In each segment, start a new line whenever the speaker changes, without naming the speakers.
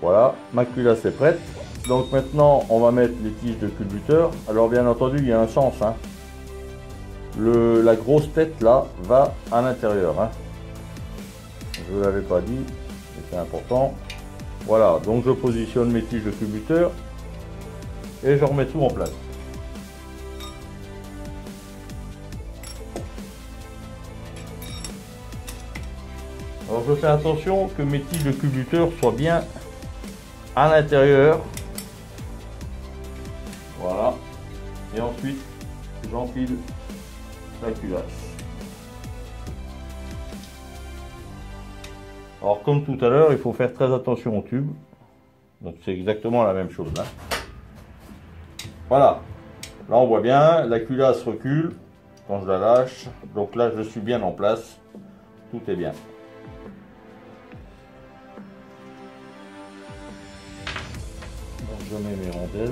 Voilà, ma culasse est prête. Donc maintenant, on va mettre les tiges de culbuteur. Alors bien entendu, il y a un sens. Hein. La grosse tête là va à l'intérieur. Hein. Je ne vous l'avais pas dit, mais c'est important. Voilà, donc je positionne mes tiges de culbuteur et je remets tout en place. Alors je fais attention que mes tiges de culbuteur soient bien à l'intérieur. Voilà. Et ensuite, j'enfile la culasse. Alors comme tout à l'heure, il faut faire très attention au tube. Donc c'est exactement la même chose. Hein. Voilà. Là on voit bien, la culasse recule quand je la lâche. Donc là je suis bien en place. Tout est bien. Donc je mets mes rondelles.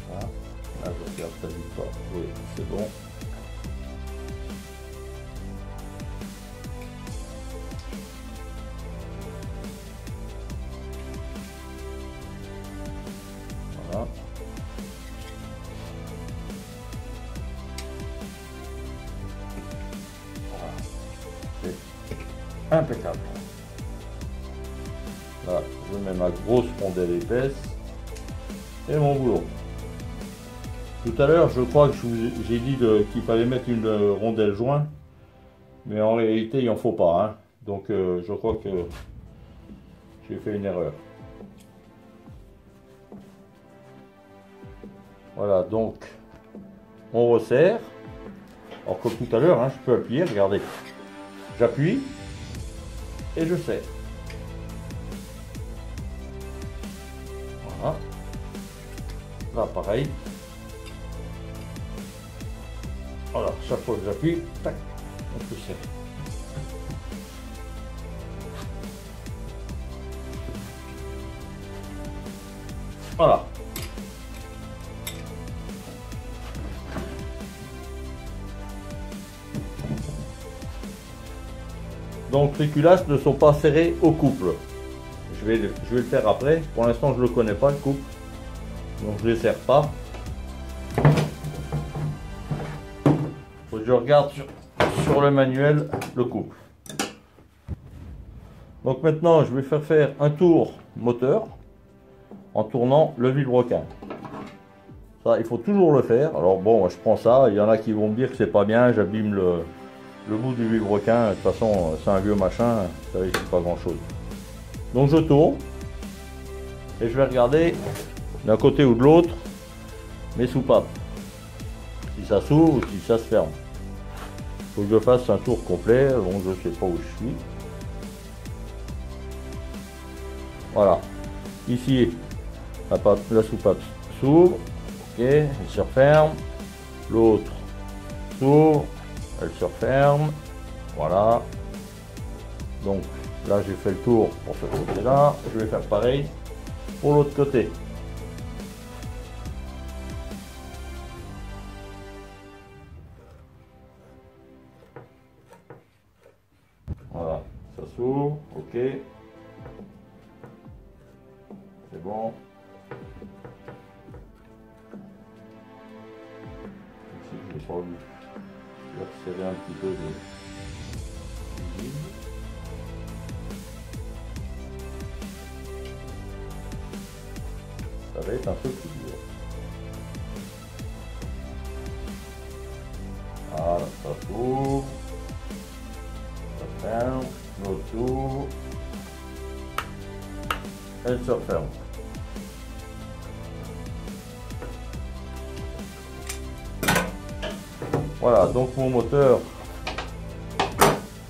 Voilà. Là je regarde, ça dit pas. Oui, c'est bon. Voilà. C'est impeccable. Là, je mets ma grosse rondelle épaisse et mon boulot. Tout à l'heure, je crois que j'ai dit qu'il fallait mettre une rondelle joint, mais en réalité, il n'en faut pas. Hein. Donc, je crois que j'ai fait une erreur. Voilà, donc, on resserre. Alors, comme tout à l'heure, hein, je peux appuyer, regardez. J'appuie et je serre. Voilà. Là, pareil. Voilà, chaque fois que j'appuie, tac, on peut serrer. Voilà. Donc les culasses ne sont pas serrées au couple. Je vais le faire après. Pour l'instant, je ne le connais pas, le couple. Donc je ne les serre pas. Faut que je regarde sur le manuel le couple. Donc maintenant, je vais faire un tour moteur en tournant le vilebrequin. Ça, il faut toujours le faire. Alors bon, je prends ça. Il y en a qui vont me dire que c'est pas bien, j'abîme le bout du vilebrequin. De toute façon, c'est un vieux machin, ça risque pas grand chose. Donc je tourne et je vais regarder d'un côté ou de l'autre mes soupapes. Si ça s'ouvre ou si ça se ferme. Il faut que je fasse un tour complet, donc je sais pas où je suis. Voilà. Ici, la soupape s'ouvre, ok, elle se referme. L'autre s'ouvre, elle se referme. Voilà. Donc là, j'ai fait le tour pour ce côté-là. Je vais faire pareil pour l'autre côté. Voilà, ça s'ouvre, ok. C'est bon. Ici, je n'ai pas vu. Je vais resserrer un petit peu de vide. Ça va être un peu plus dur. Voilà, ça s'ouvre. Ça ferme. L'autre s'ouvre. Elle se referme. Voilà, donc mon moteur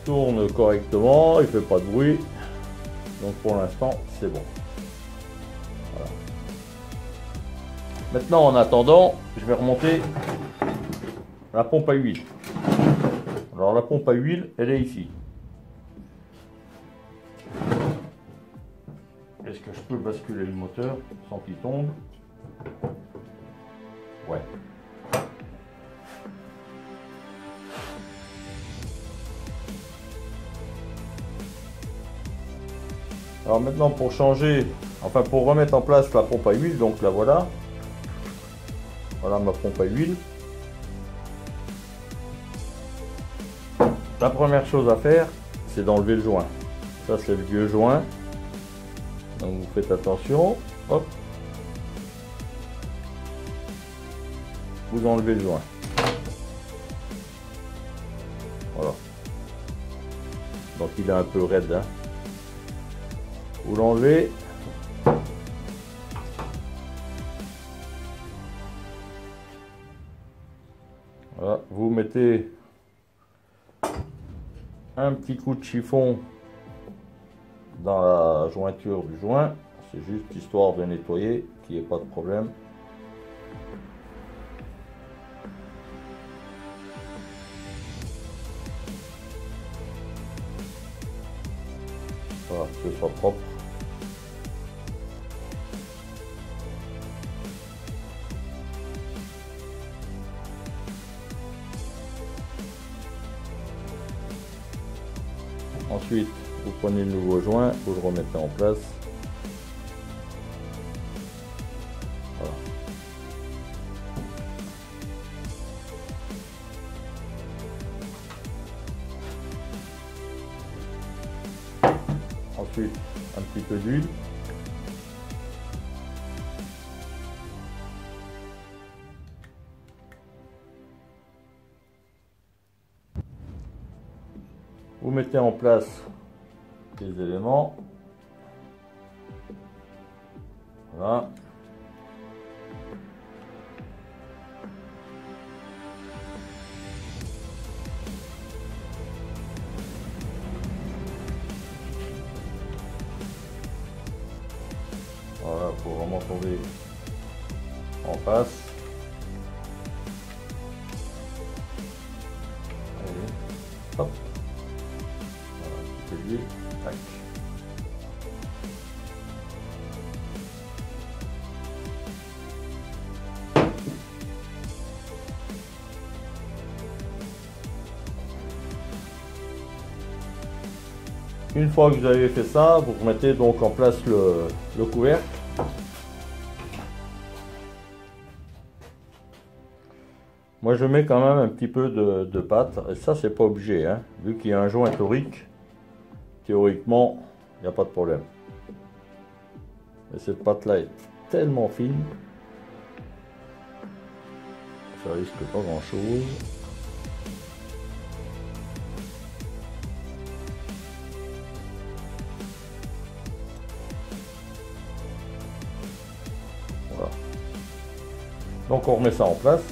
tourne correctement, il ne fait pas de bruit. Donc pour l'instant, c'est bon. Voilà. Maintenant, en attendant, je vais remonter la pompe à huile. Alors la pompe à huile, elle est ici. Est-ce que je peux basculer le moteur sans qu'il tombe? Ouais. Alors maintenant pour changer, enfin pour remettre en place la pompe à huile, donc la voilà. Voilà ma pompe à huile. La première chose à faire, c'est d'enlever le joint. Ça c'est le vieux joint. Donc vous faites attention. Hop. Vous enlevez le joint. Voilà. Donc il est un peu raide. Hein. Vous l'enlevez. Voilà. Vous mettez un petit coup de chiffon dans la jointure du joint. C'est juste histoire de nettoyer, qu'il n'y ait pas de problème. Voilà, que ce soit propre. Ensuite, vous prenez le nouveau joint, vous le remettez en place. Voilà. Ensuite, un petit peu d'huile. Vous mettez en place les éléments. Voilà. Voilà, il faut vraiment tomber en face. Allez, hop. Voilà, un petit peu d'huile. Tac. Une fois que vous avez fait ça, vous remettez donc en place le couvercle. Moi je mets quand même un petit peu de pâte, et ça c'est pas obligé, hein. Vu qu'il y a un joint torique, théoriquement il n'y a pas de problème. Mais cette pâte là est tellement fine, ça risque pas grand chose. Voilà. Donc on remet ça en place.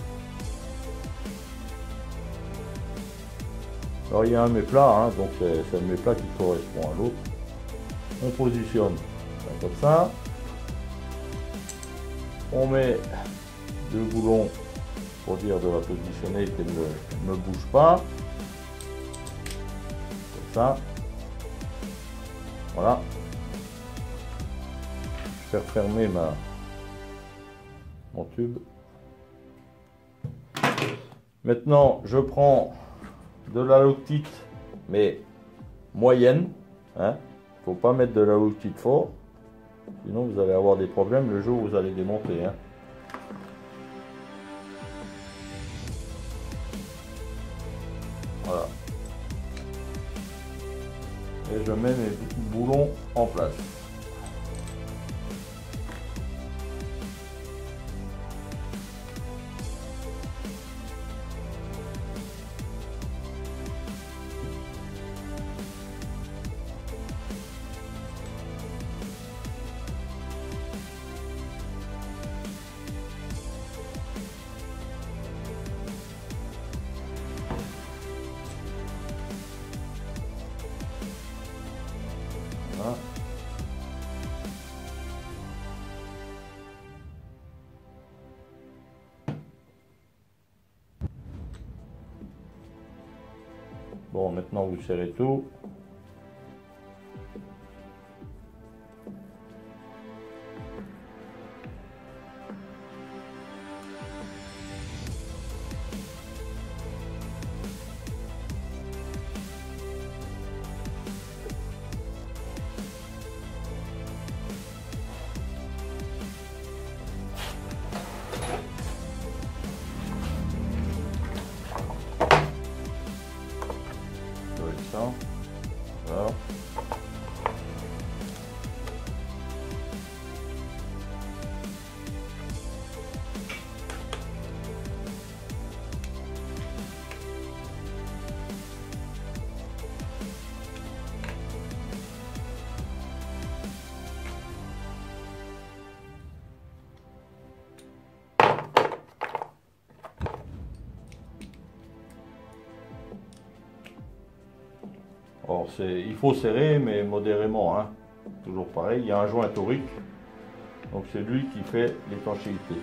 Alors il y a un mets-plat, hein, donc c'est le mets-plat qui correspond à l'autre. On positionne comme ça. On met deux boulons pour dire de la positionner qu'elle ne bouge pas. Comme ça. Voilà. Je vais faire fermer mon tube. Maintenant, je prends de la loctite, mais moyenne. Hein. Faut pas mettre de la loctite fort, sinon vous allez avoir des problèmes le jour où vous allez démonter. Hein. Voilà. Et je mets mes boulons en place. Voilà. Bon, maintenant vous serrez tout. Alors il faut serrer, mais modérément, hein. Toujours pareil, il y a un joint torique, donc c'est lui qui fait l'étanchéité.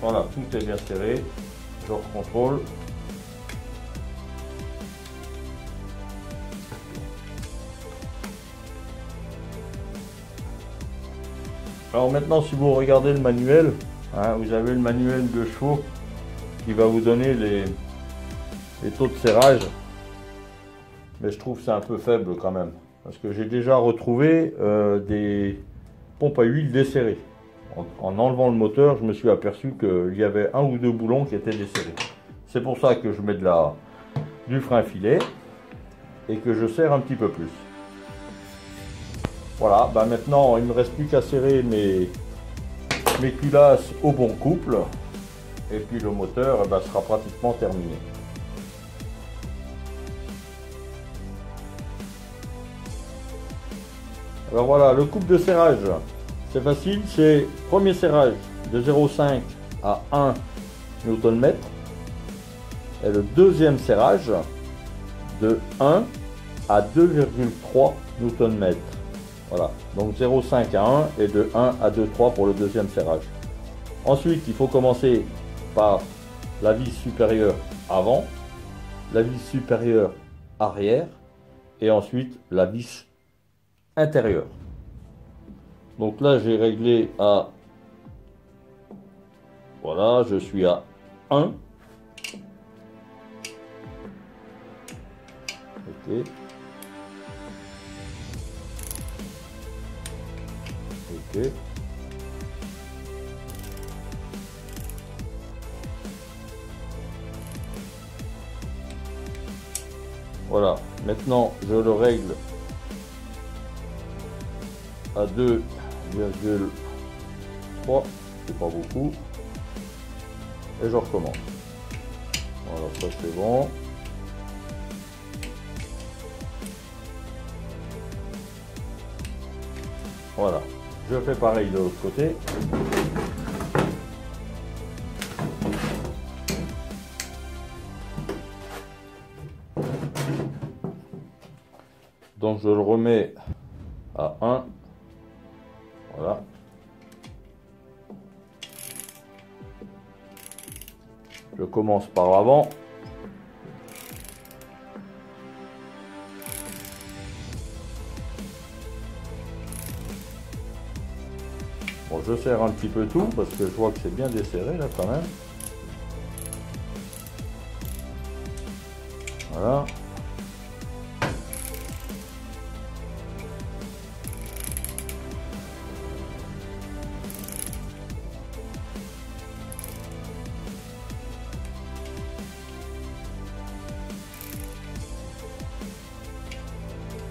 Voilà, tout est bien serré. Je recontrôle. Alors maintenant, si vous regardez le manuel, hein, vous avez le manuel de chevaux qui va vous donner les taux de serrage. Mais je trouve que c'est un peu faible quand même. Parce que j'ai déjà retrouvé des pompes à huile desserrées. En enlevant le moteur, je me suis aperçu qu'il y avait un ou deux boulons qui étaient desserrés. C'est pour ça que je mets du frein filet et que je serre un petit peu plus. Voilà, bah maintenant il ne me reste plus qu'à serrer mes culasses au bon couple. Et puis le moteur bah, sera pratiquement terminé. Alors voilà, le couple de serrage. C'est facile, c'est premier serrage de 0,5 à 1 Nm et le deuxième serrage de 1 à 2,3 Nm. Voilà, donc 0,5 à 1 et de 1 à 2,3 pour le deuxième serrage. Ensuite, il faut commencer par la vis supérieure avant, la vis supérieure arrière et ensuite la vis intérieure. Donc là, j'ai réglé à... Voilà, je suis à 1. Ok. Ok. Voilà, maintenant je le règle à 2,3, c'est pas beaucoup, et je recommence. Voilà, ça c'est bon. Voilà, je fais pareil de l'autre côté. Donc je le remets à 1. Voilà. Je commence par l'avant. Bon, je serre un petit peu tout parce que je vois que c'est bien desserré là quand même. Voilà.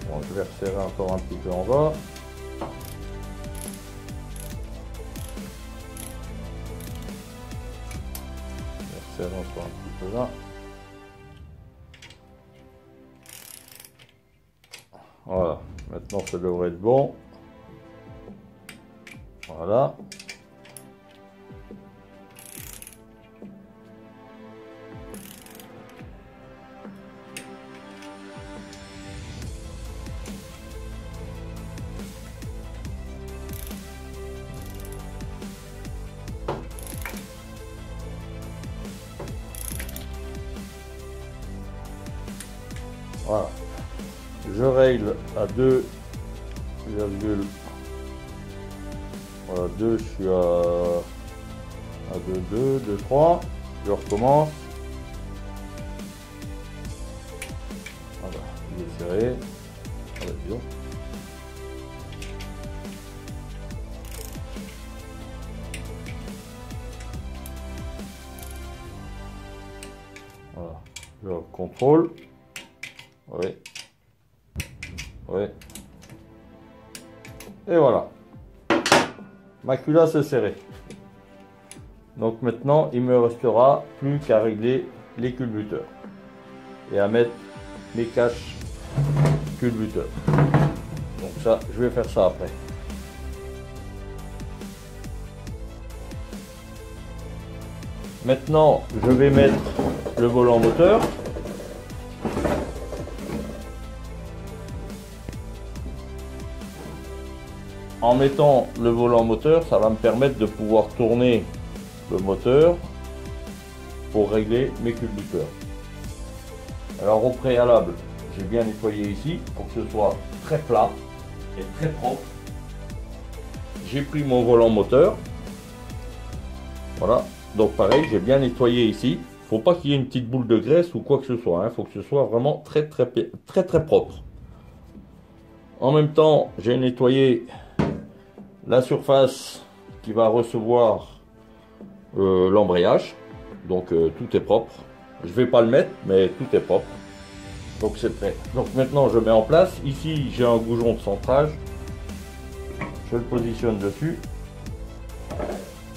Bon, je vais resserrer encore un petit peu en bas. Je resserre encore un petit peu là. Voilà, maintenant ça devrait être bon. Voilà. Voilà. Je règle à 2, voilà, 2, je suis à 2, 2, 2, 3. Je recommence. Voilà, il est serré. Voilà, disons. Voilà, je contrôle. Oui. Oui. Et voilà. Ma culasse est serrée. Donc maintenant, il me restera plus qu'à régler les culbuteurs et à mettre mes caches culbuteurs. Donc ça, je vais faire ça après. Maintenant, je vais mettre le volant moteur. En mettant le volant moteur, ça va me permettre de pouvoir tourner le moteur pour régler mes culbuteurs. Alors au préalable, j'ai bien nettoyé ici pour que ce soit très plat et très propre. J'ai pris mon volant moteur. Voilà, donc pareil, j'ai bien nettoyé ici. Faut pas qu'il y ait une petite boule de graisse ou quoi que ce soit. Faut que ce soit vraiment très propre. En même temps, j'ai nettoyé la surface qui va recevoir l'embrayage. Donc tout est propre. Je vais pas le mettre, mais tout est propre. Donc c'est prêt. Donc maintenant je mets en place. Ici j'ai un goujon de centrage. Je le positionne dessus.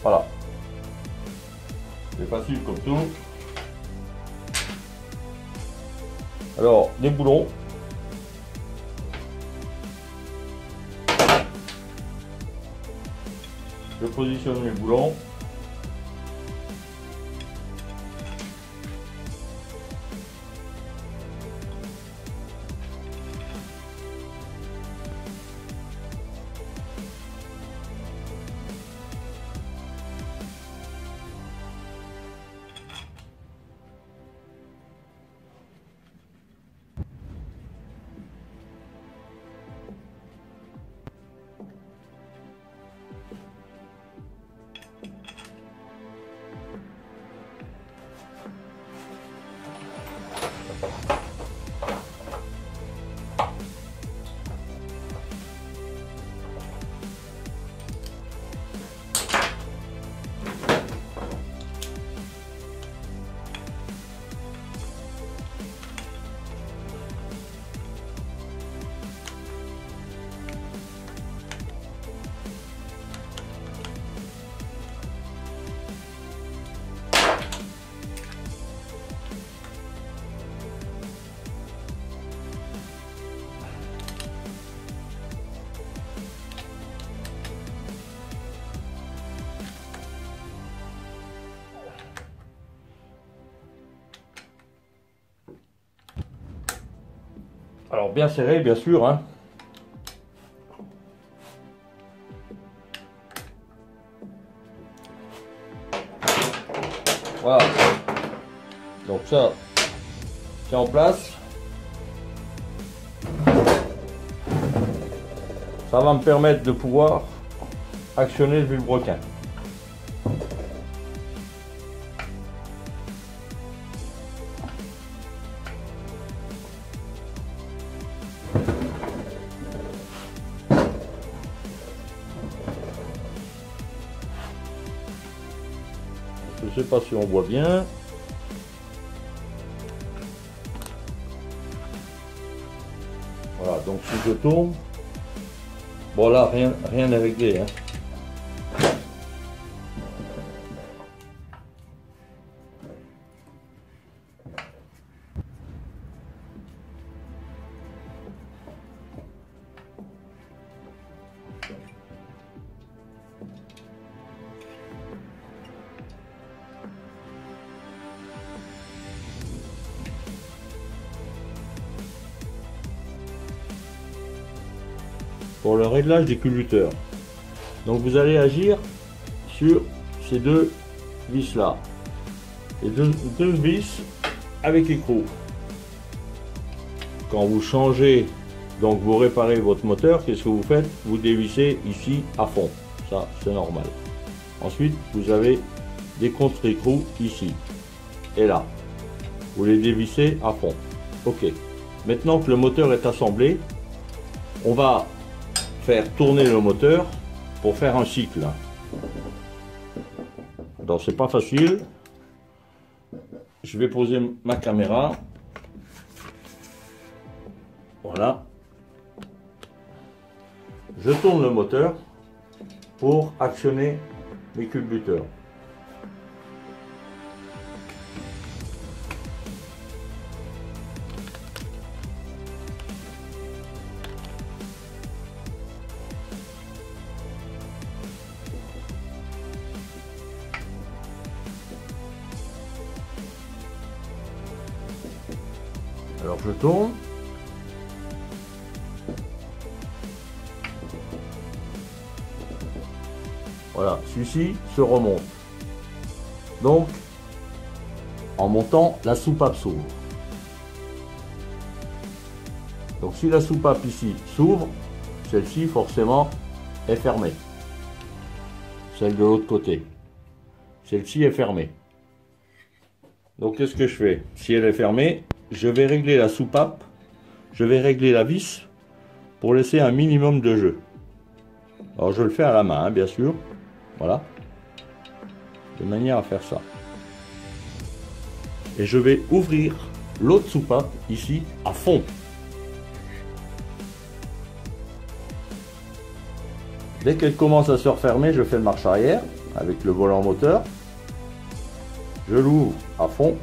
Voilà. C'est facile comme tout. Alors des boulons. Je positionne mes boulons. Alors bien serré, bien sûr, hein. Voilà. Donc ça, c'est en place. Ça va me permettre de pouvoir actionner le vilebrequin. Je sais pas si on voit bien. Voilà, donc si je tourne, bon là rien n'est réglé, hein. Pour le réglage des culbuteurs. Donc vous allez agir sur ces deux vis là. Les deux vis avec l'écrou. Quand vous changez, donc vous réparez votre moteur, qu'est-ce que vous faites? Vous dévissez ici à fond. Ça c'est normal. Ensuite vous avez des contre-écrous ici et là. Vous les dévissez à fond. Ok. Maintenant que le moteur est assemblé, on va faire tourner le moteur pour faire un cycle. Donc c'est pas facile. Je vais poser ma caméra. Voilà. Je tourne le moteur pour actionner mes culbuteurs. Alors je tourne. Voilà, celui-ci se remonte. Donc, en montant, la soupape s'ouvre. Donc si la soupape ici s'ouvre, celle-ci forcément est fermée. Celle de l'autre côté. Celle-ci est fermée. Donc qu'est-ce que je fais? Si elle est fermée, je vais régler la soupape, je vais régler la vis pour laisser un minimum de jeu. Alors je le fais à la main, hein, bien sûr. Voilà. De manière à faire ça. Et je vais ouvrir l'autre soupape ici à fond. Dès qu'elle commence à se refermer, je fais le marche arrière avec le volant moteur. Je l'ouvre à fond.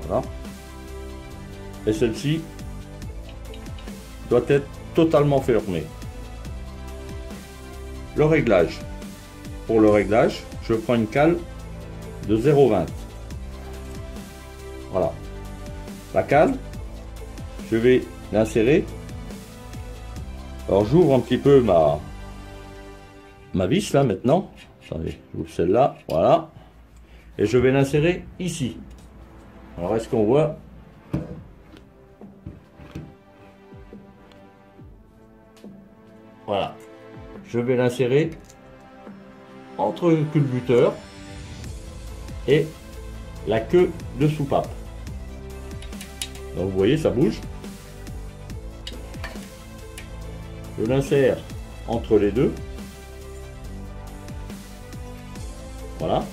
Voilà. Et celle-ci doit être totalement fermée. Le réglage. Pour le réglage, je prends une cale de 0,20. Voilà. La cale, je vais l'insérer. Alors j'ouvre un petit peu ma vis là maintenant. Attendez, j'ouvre celle-là, voilà. Et je vais l'insérer ici. Alors est-ce qu'on voit? Voilà. Je vais l'insérer entre le culbuteur et la queue de soupape. Donc vous voyez, ça bouge. Je l'insère entre les deux. Voilà.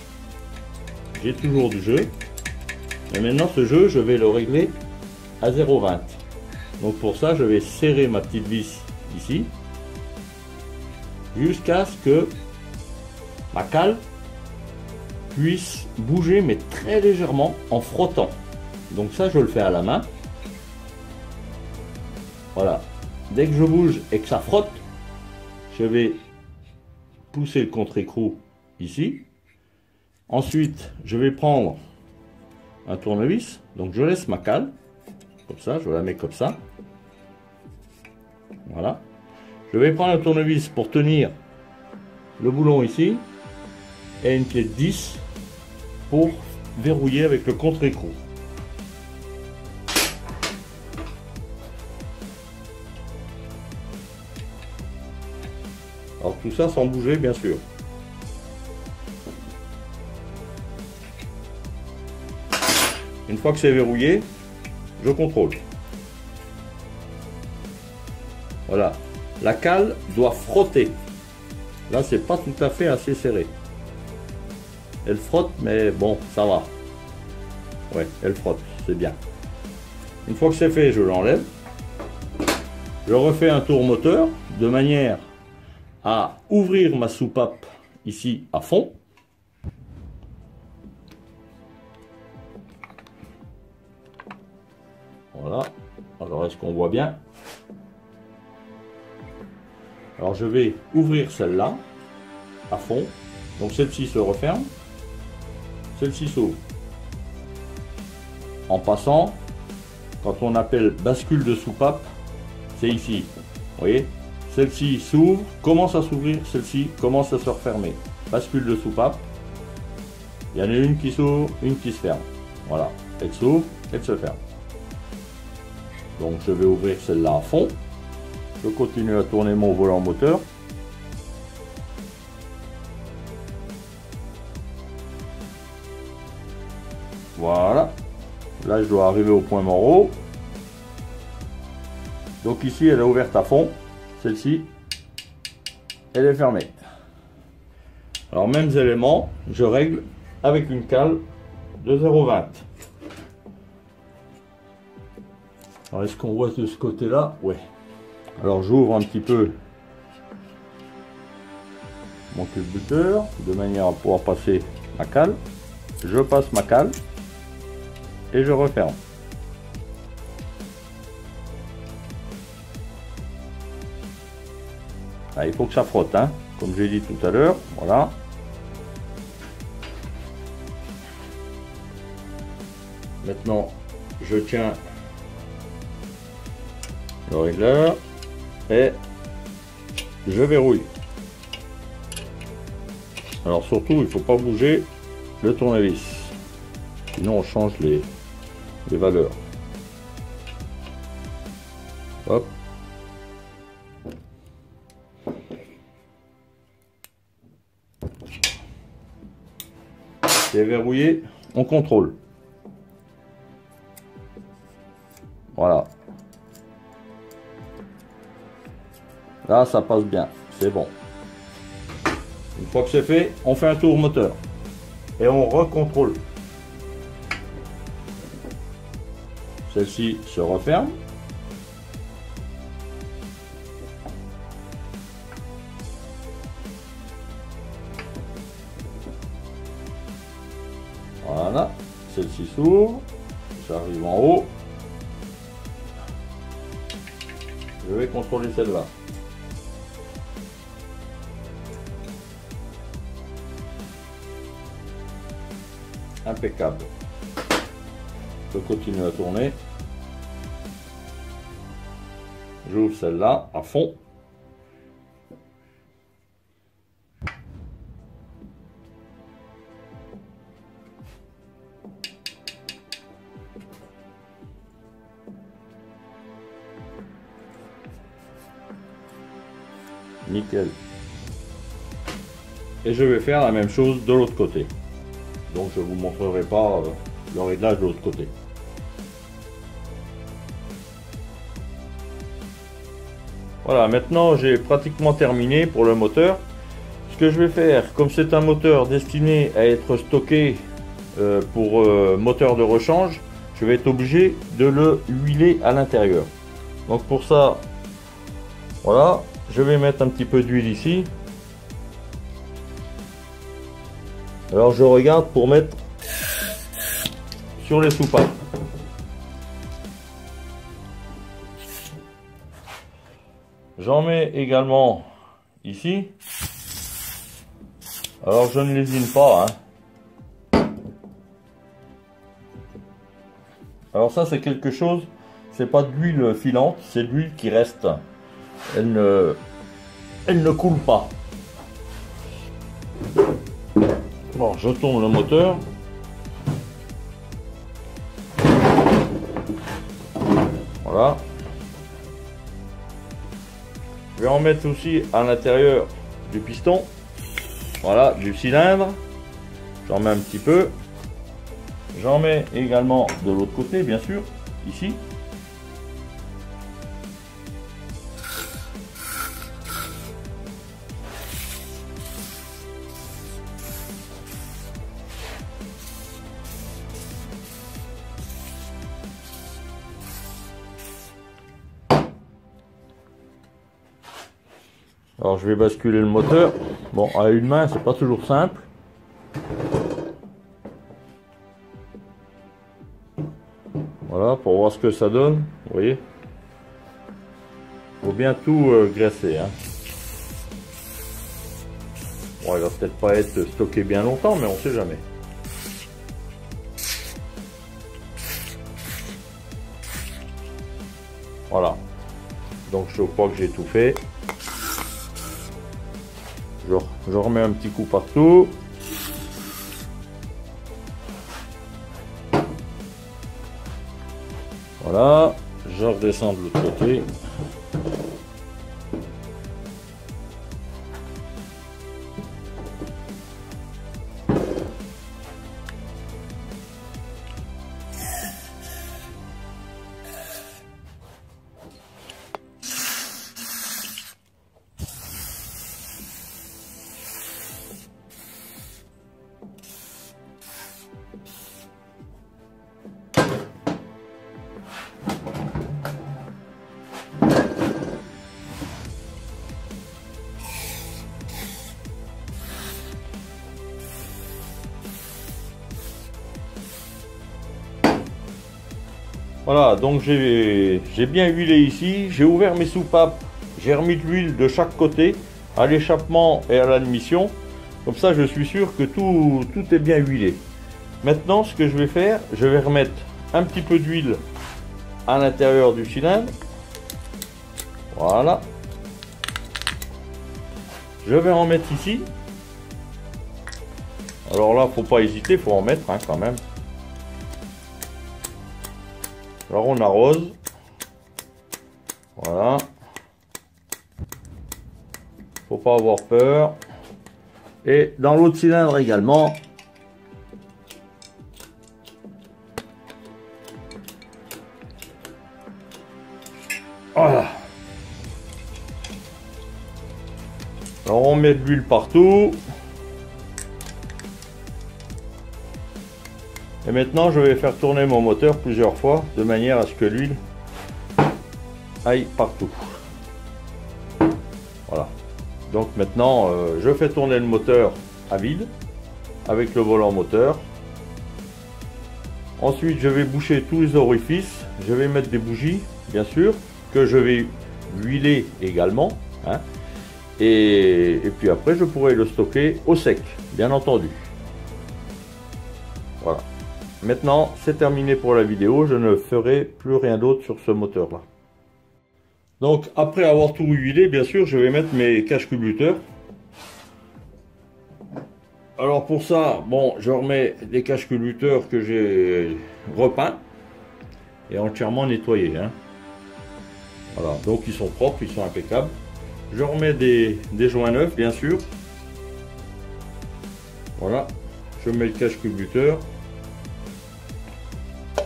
J'ai toujours du jeu. Et maintenant ce jeu, je vais le régler à 0,20. Donc pour ça, je vais serrer ma petite vis ici. Jusqu'à ce que ma cale puisse bouger, mais très légèrement en frottant. Donc ça, je le fais à la main. Voilà. Dès que je bouge et que ça frotte, je vais pousser le contre-écrou ici. Ensuite, je vais prendre un tournevis. Donc je laisse ma cale, comme ça, je la mets comme ça. Voilà. Je vais prendre un tournevis pour tenir le boulon ici et une clé de 10 pour verrouiller avec le contre-écrou. Alors tout ça sans bouger bien sûr. Une fois que c'est verrouillé, je contrôle. Voilà. La cale doit frotter. Là, c'est pas tout à fait assez serré. Elle frotte, mais bon, ça va. Ouais, elle frotte, c'est bien. Une fois que c'est fait, je l'enlève. Je refais un tour moteur de manière à ouvrir ma soupape ici à fond. Voilà. Alors, est-ce qu'on voit bien? Alors je vais ouvrir celle-là à fond. Donc celle-ci se referme. Celle-ci s'ouvre. En passant, quand on appelle bascule de soupape, c'est ici. Vous voyez? Celle-ci s'ouvre, commence à s'ouvrir, celle-ci commence à se refermer. Bascule de soupape. Il y en a une qui s'ouvre, une qui se ferme. Voilà. Elle s'ouvre, elle se ferme. Donc je vais ouvrir celle-là à fond. Je continue à tourner mon volant moteur. Voilà. Là, je dois arriver au point mort haut. Donc ici, elle est ouverte à fond. Celle-ci, elle est fermée. Alors, mêmes éléments, je règle avec une cale de 0,20. Alors, est-ce qu'on voit de ce côté-là? Ouais. Alors j'ouvre un petit peu mon culbuteur de manière à pouvoir passer ma cale. Je passe ma cale et je referme. Ah, il faut que ça frotte, hein, comme j'ai dit tout à l'heure. Voilà. Maintenant, je tiens le régleur et je verrouille. Alors surtout, il ne faut pas bouger le tournevis, sinon on change les valeurs. Hop. C'est verrouillé, on contrôle. Voilà. Là, ça passe bien, c'est bon. Une fois que c'est fait, on fait un tour moteur et on recontrôle. Celle-ci se referme. Voilà, celle-ci s'ouvre, ça arrive en haut. Je vais contrôler celle-là. Impeccable. Je continue à tourner. J'ouvre celle-là à fond. Nickel. Et je vais faire la même chose de l'autre côté. Donc je ne vous montrerai pas le réglage de l'autre côté. Voilà, maintenant j'ai pratiquement terminé pour le moteur. Ce que je vais faire, comme c'est un moteur destiné à être stocké pour moteur de rechange, je vais être obligé de le huiler à l'intérieur. Donc pour ça, voilà, je vais mettre un petit peu d'huile ici. Alors je regarde pour mettre sur les soupapes. J'en mets également ici. Alors je ne lésine pas, hein. Alors ça c'est quelque chose, c'est pas de l'huile filante, c'est de l'huile qui reste. Elle ne coule pas. Bon, je tourne le moteur. Voilà. Je vais en mettre aussi à l'intérieur du piston. Voilà, du cylindre. J'en mets un petit peu. J'en mets également de l'autre côté, bien sûr, ici. Alors je vais basculer le moteur. Bon, à une main, c'est pas toujours simple. Voilà, pour voir ce que ça donne. Vous voyez, faut bien tout graisser, hein. Bon, il va peut-être pas être stocké bien longtemps, mais on sait jamais. Voilà. Donc je crois que j'ai tout fait. Je remets un petit coup partout. Voilà, je redescends de l'autre côté. Voilà, donc j'ai bien huilé ici, j'ai ouvert mes soupapes, j'ai remis de l'huile de chaque côté, à l'échappement et à l'admission. Comme ça, je suis sûr que tout est bien huilé. Maintenant, ce que je vais faire, je vais remettre un petit peu d'huile à l'intérieur du cylindre. Voilà. Je vais en mettre ici. Alors là, faut pas hésiter, faut en mettre hein, quand même. Alors on arrose. Voilà. Faut pas avoir peur. Et dans l'autre cylindre également. Voilà. Alors on met de l'huile partout. Et maintenant je vais faire tourner mon moteur plusieurs fois de manière à ce que l'huile aille partout. Voilà. Donc maintenant je fais tourner le moteur à vide avec le volant moteur. Ensuite je vais boucher tous les orifices. Je vais mettre des bougies bien sûr que je vais huiler également. Hein. Et puis après je pourrai le stocker au sec bien entendu. Voilà. Maintenant c'est terminé pour la vidéo. Je ne ferai plus rien d'autre sur ce moteur là. Donc après avoir tout huilé, bien sûr, je vais mettre mes cache-culbuteurs. Alors pour ça, bon, je remets des cache-culbuteurs que j'ai repeints et entièrement nettoyés. Hein. Voilà, donc ils sont propres, ils sont impeccables. Je remets des joints neufs, bien sûr. Voilà, je mets le cache-culbuteur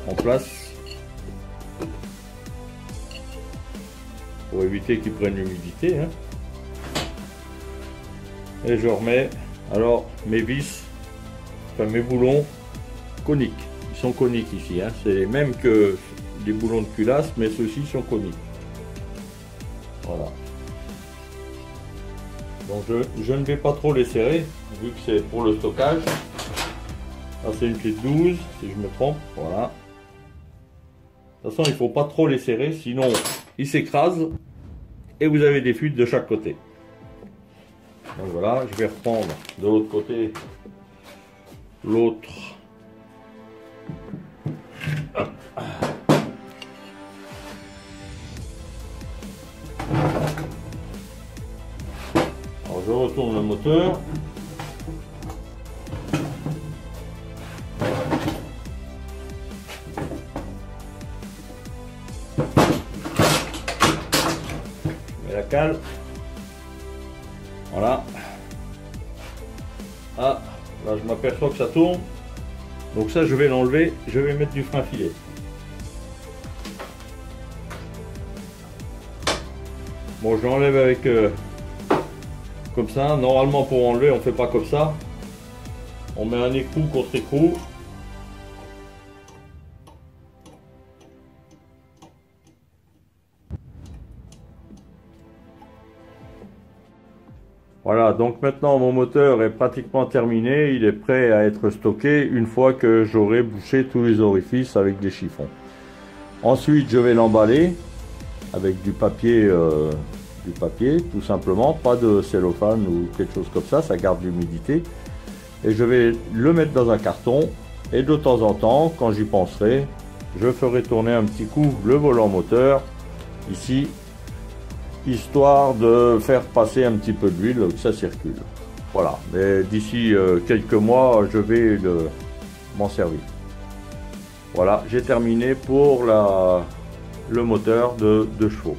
en place. Pour éviter qu'ils prennent l'humidité. Hein. Et je remets alors mes vis, enfin mes boulons coniques. Ils sont coniques ici. Hein. C'est les mêmes que les boulons de culasse, mais ceux-ci sont coniques. Voilà. Donc je ne vais pas trop les serrer, vu que c'est pour le stockage. Là c'est une petite 12, si je me trompe. Voilà. De toute façon, il ne faut pas trop les serrer, sinon ils s'écrasent et vous avez des fuites de chaque côté. Donc voilà, je vais reprendre de l'autre côté l'autre. Alors je retourne le moteur. La cale, voilà. Ah, là je m'aperçois que ça tourne, donc ça je vais l'enlever, je vais mettre du frein filet. Bon, je l'enlève avec comme ça. Normalement pour enlever on fait pas comme ça, on met un écrou contre écrou. Voilà, donc maintenant mon moteur est pratiquement terminé, il est prêt à être stocké une fois que j'aurai bouché tous les orifices avec des chiffons. Ensuite je vais l'emballer avec du papier tout simplement, pas de cellophane ou quelque chose comme ça garde l'humidité. Et je vais le mettre dans un carton et de temps en temps, quand j'y penserai, je ferai tourner un petit coup le volant moteur ici, histoire de faire passer un petit peu d'huile, que ça circule. Voilà, mais d'ici quelques mois, je vais m'en servir. Voilà, j'ai terminé pour le moteur de 2 chevaux.